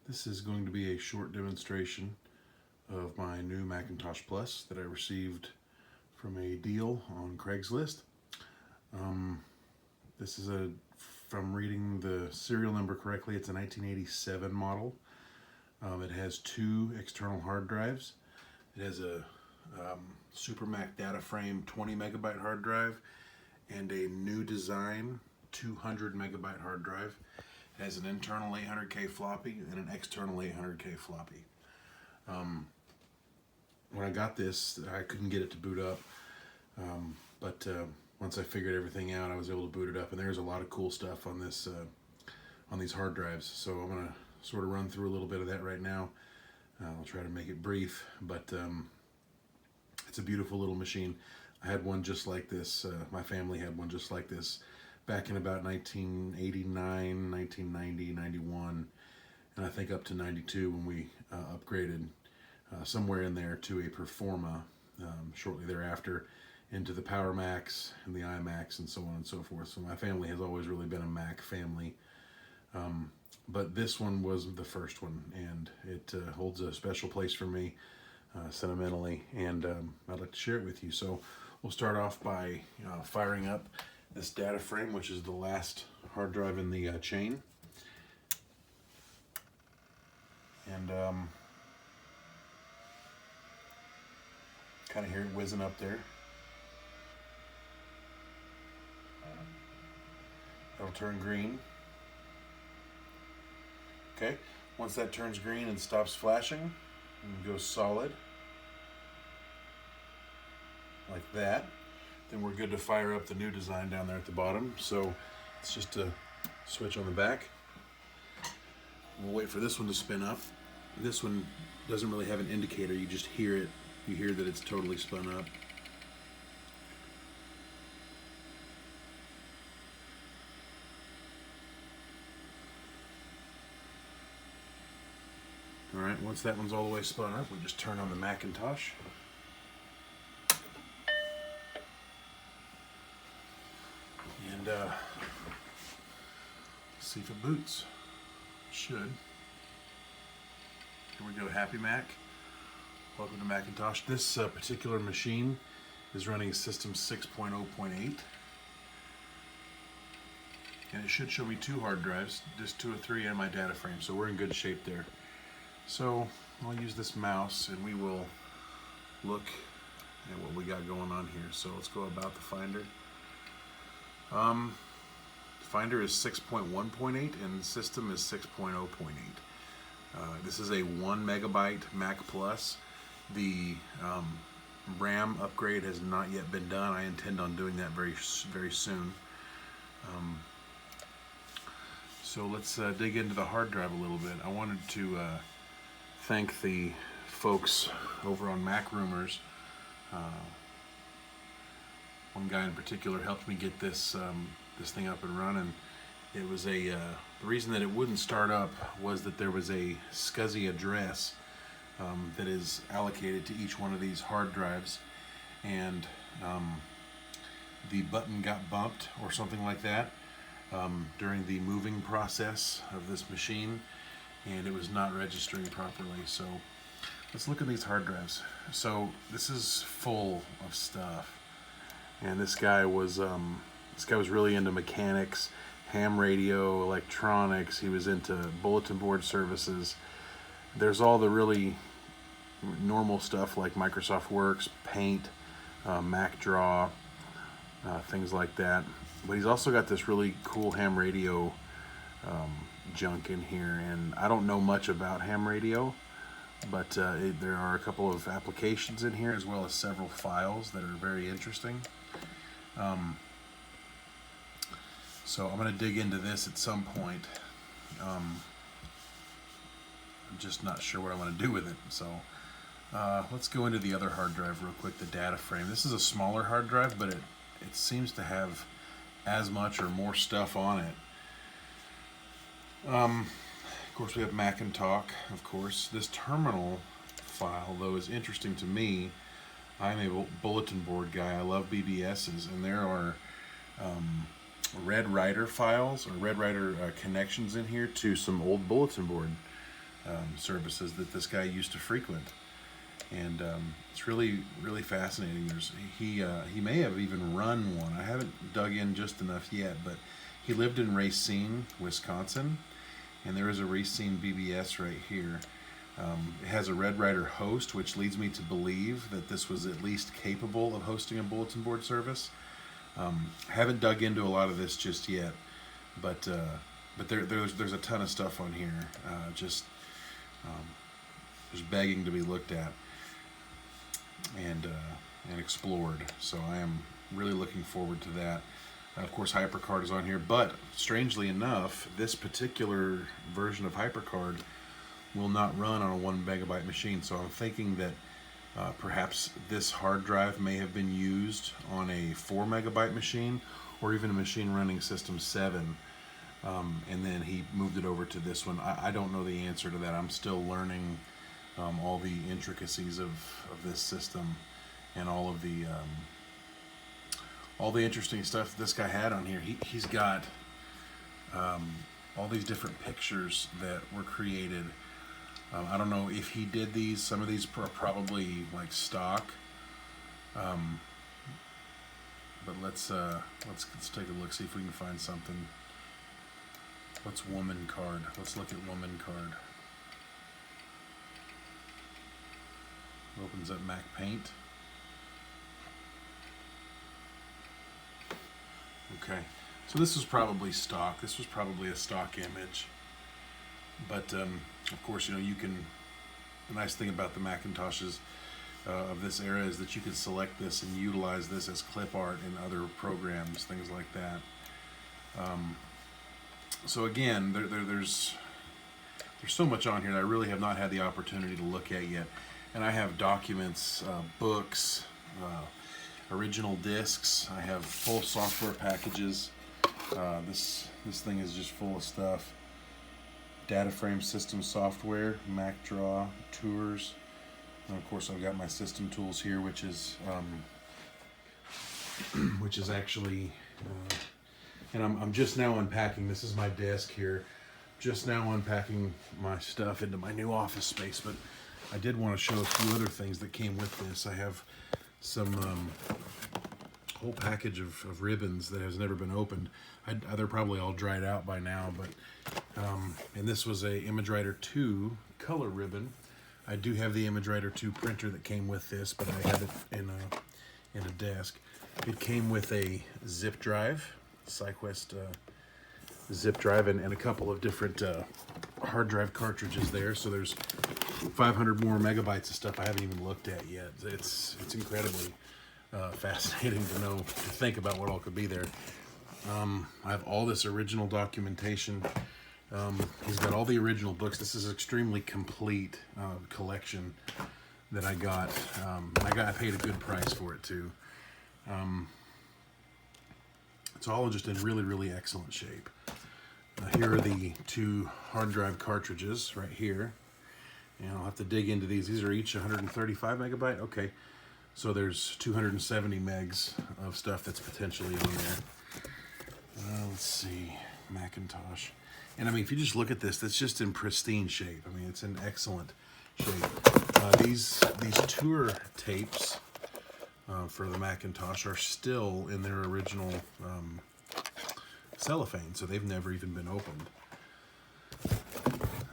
This is going to be a short demonstration of my new Macintosh Plus that I received from a deal on Craigslist. Um, this is from reading the serial number correctly, it's a 1987 model. It has two external hard drives. It has a Super Mac data frame 20 megabyte hard drive and a new design 200 megabyte hard drive. It has an internal 800K floppy and an external 800K floppy. When I got this, I couldn't get it to boot up, but once I figured everything out, I was able to boot it up, and there's a lot of cool stuff on this on these hard drives. So I'm gonna sort of run through a little bit of that right now. I'll try to make it brief, but it's a beautiful little machine. I had one just like this. My family had one just like this back in about 1989, 1990, 91, and I think up to 92 when we upgraded somewhere in there to a Performa shortly thereafter into the Power Macs and the iMacs and so on and so forth. So my family has always really been a Mac family. But this one was the first one, and it holds a special place for me sentimentally, and I'd like to share it with you. So we'll start off by firing up this data frame, which is the last hard drive in the chain. And kind of hear it whizzing up there. It'll turn green. Okay, once that turns green and stops flashing and goes solid, like that, then we're good to fire up the new design down there at the bottom. So it's just a switch on the back. We'll wait for this one to spin up. This one doesn't really have an indicator, you just hear it. You hear that it's totally spun up. Alright, once that one's all the way spun up, we just turn on the Macintosh. And see if it boots. It should. Here we go, Happy Mac. Welcome to Macintosh. This particular machine is running system 6.0.8. And it should show me two hard drives, just 2 or 3 and my data frame, so we're in good shape there. So I'll use this mouse and we will look at what we got going on here. So let's go about the Finder. Finder is 6.1.8 and the system is 6.0.8. This is a 1 megabyte Mac Plus. The RAM upgrade has not yet been done. I intend on doing that very soon. So let's dig into the hard drive a little bit. I wanted to thank the folks over on Mac Rumors. One guy in particular helped me get this thing up and running. It was the reason that it wouldn't start up was that there was a SCSI address that is allocated to each one of these hard drives, and the button got bumped or something like that during the moving process of this machine, and it was not registering properly. So let's look at these hard drives. So this is full of stuff, and this guy was really into mechanics, ham radio, electronics. He was into bulletin board services. There's all the really normal stuff like Microsoft Works, Paint, Mac Draw, things like that. But he's also got this really cool ham radio junk in here, and I don't know much about ham radio, but there are a couple of applications in here as well as several files that are very interesting. So I'm going to dig into this at some point. I'm just not sure what I want to do with it. So let's go into the other hard drive real quick, the data frame. This is a smaller hard drive, but it seems to have as much or more stuff on it. Of course, we have Macintosh, of course. This terminal file, though, is interesting to me. I'm a bulletin board guy. I love BBSs, and there are Red Rider files or Red Rider connections in here to some old bulletin board services that this guy used to frequent. And it's really, really fascinating. He may have even run one. I haven't dug in just enough yet, but he lived in Racine, Wisconsin, and there is a Racine BBS right here. It has a Red Ryder host, which leads me to believe that this was at least capable of hosting a bulletin board service. Haven't dug into a lot of this just yet, but there's a ton of stuff on here, just begging to be looked at and explored. So I am really looking forward to that. Of course, HyperCard is on here, but strangely enough, this particular version of HyperCard will not run on a 1 megabyte machine. So I'm thinking that perhaps this hard drive may have been used on a 4 megabyte machine, or even a machine running System 7, and then he moved it over to this one. I don't know the answer to that. I'm still learning all the intricacies of this system and all the interesting stuff that this guy had on here. He's got all these different pictures that were created. I don't know if he did these. Some of these are probably like stock. But let's take a look, see if we can find something. What's woman card? Let's look at woman card. Opens up Mac Paint. Okay, so this was probably stock. This was probably a stock image. But of course, you know, you can. The nice thing about the Macintoshes of this era is that you can select this and utilize this as clip art in other programs, things like that. So again, there's so much on here that I really have not had the opportunity to look at yet. And I have documents, books, original discs. I have full software packages. This thing is just full of stuff. Data frame system software, MacDraw, tours, and of course I've got my system tools here, which is actually, and I'm just now unpacking. This is my desk here. Just now unpacking my stuff into my new office space, but I did want to show a few other things that came with this. I have some whole package of ribbons that has never been opened. They're probably all dried out by now, but and this was a ImageWriter 2 color ribbon. I do have the ImageWriter 2 printer that came with this, but I have it in a desk. It came with a zip drive, SyQuest zip drive, and a couple of different hard drive cartridges there. So there's 500 more megabytes of stuff I haven't even looked at yet. It's incredibly fascinating to think about what all could be there. I have all this original documentation. He's got all the original books. This is an extremely complete collection that I got. I paid a good price for it too. It's all just in really, really excellent shape. Here are the 2 hard drive cartridges right here. And I'll have to dig into these. These are each 135 megabyte. Okay, so there's 270 megs of stuff that's potentially on there. Let's see, Macintosh. And I mean, if you just look at this, that's just in pristine shape. I mean, it's in excellent shape. These tour tapes for the Macintosh are still in their original cellophane, so they've never even been opened.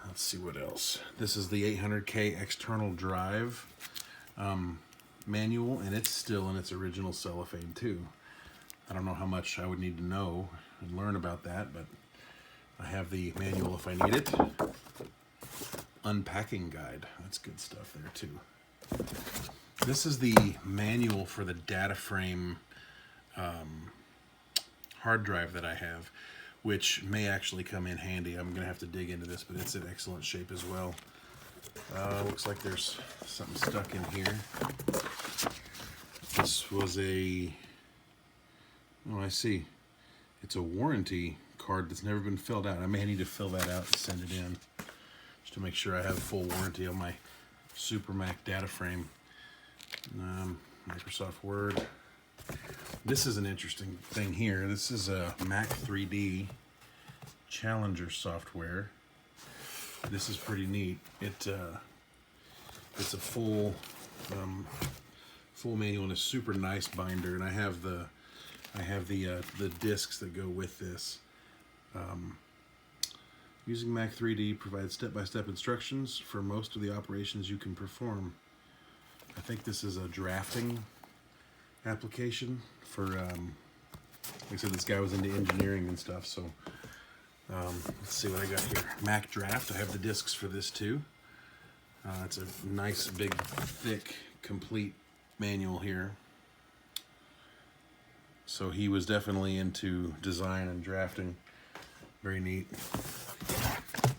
Let's see what else. This is the 800K external drive manual, and it's still in its original cellophane too. I don't know how much I would need to know and learn about that, but I have the manual if I need it. Unpacking guide. That's good stuff there too. This is the manual for the data frame hard drive that I have, which may actually come in handy. I'm going to have to dig into this, but it's in excellent shape as well. Looks like there's something stuck in here. This was a... Oh, I see. It's a warranty card that's never been filled out. I may need to fill that out and send it in just to make sure I have full warranty on my Super Mac data frame. Microsoft Word. This is an interesting thing here. This is a Mac 3D Challenger software. this is pretty neat. It's a full full manual and a super nice binder, and I have the discs that go with this. Using Mac 3D provides step-by-step instructions for most of the operations you can perform. I think this is a drafting application for, like I said, this guy was into engineering and stuff, so let's see what I got here. Mac Draft, I have the discs for this too. It's a nice, big, thick, complete manual here. So he was definitely into design and drafting. Very neat.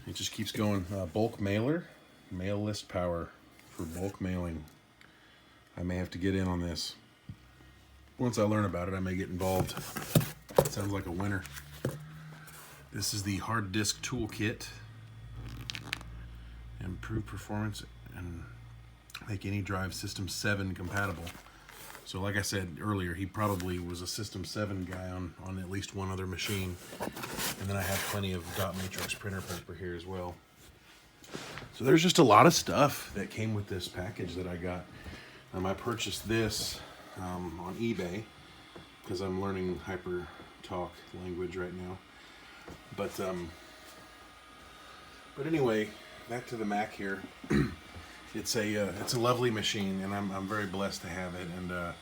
It just keeps going. Bulk mailer, mail list power for bulk mailing. I may have to get in on this. Once I learn about it, I may get involved. It sounds like a winner. This is the hard disk toolkit. Improve performance and make any drive System 7 compatible. So like I said earlier, he probably was a System 7 guy on at least one other machine. And then I have plenty of dot matrix printer paper here as well. So there's just a lot of stuff that came with this package that I got. I purchased this on eBay because I'm learning HyperTalk language right now. But anyway, back to the Mac here. It's a lovely machine, and I'm very blessed to have it. And I'm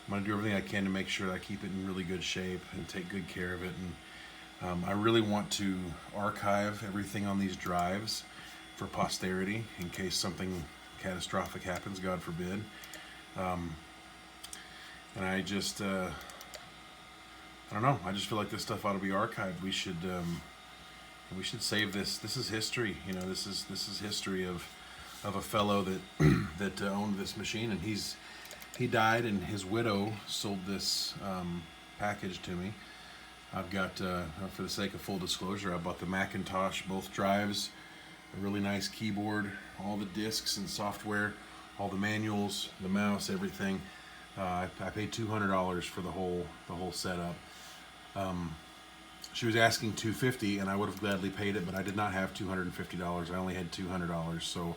gonna do everything I can to make sure that I keep it in really good shape and take good care of it. And I really want to archive everything on these drives for posterity in case something catastrophic happens, God forbid. And I just I don't know. I just feel like this stuff ought to be archived. We should save this. This is history. You know, this is history of a fellow that that owned this machine, and he died, and his widow sold this package to me. I've got, for the sake of full disclosure, I bought the Macintosh, both drives, a really nice keyboard, all the discs and software, all the manuals, the mouse, everything. I paid $200 for the whole setup. She was asking $250, and I would have gladly paid it, but I did not have $250. I only had $200, so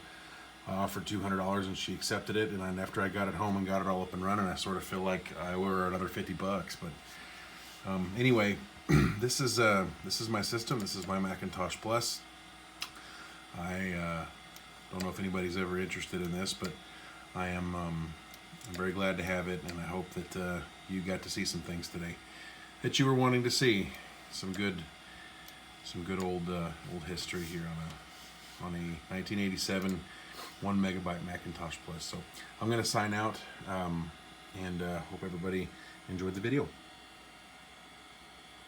I offered $200, and she accepted it. And then after I got it home and got it all up and running, I sort of feel like I owe her another $50. But anyway, this is my system. This is my Macintosh Plus. I don't know if anybody's ever interested in this, but I'm very glad to have it, and I hope that you got to see some things today that you were wanting to see. Some good old history here on a 1987 1 megabyte Macintosh Plus. So I'm going to sign out, and hope everybody enjoyed the video.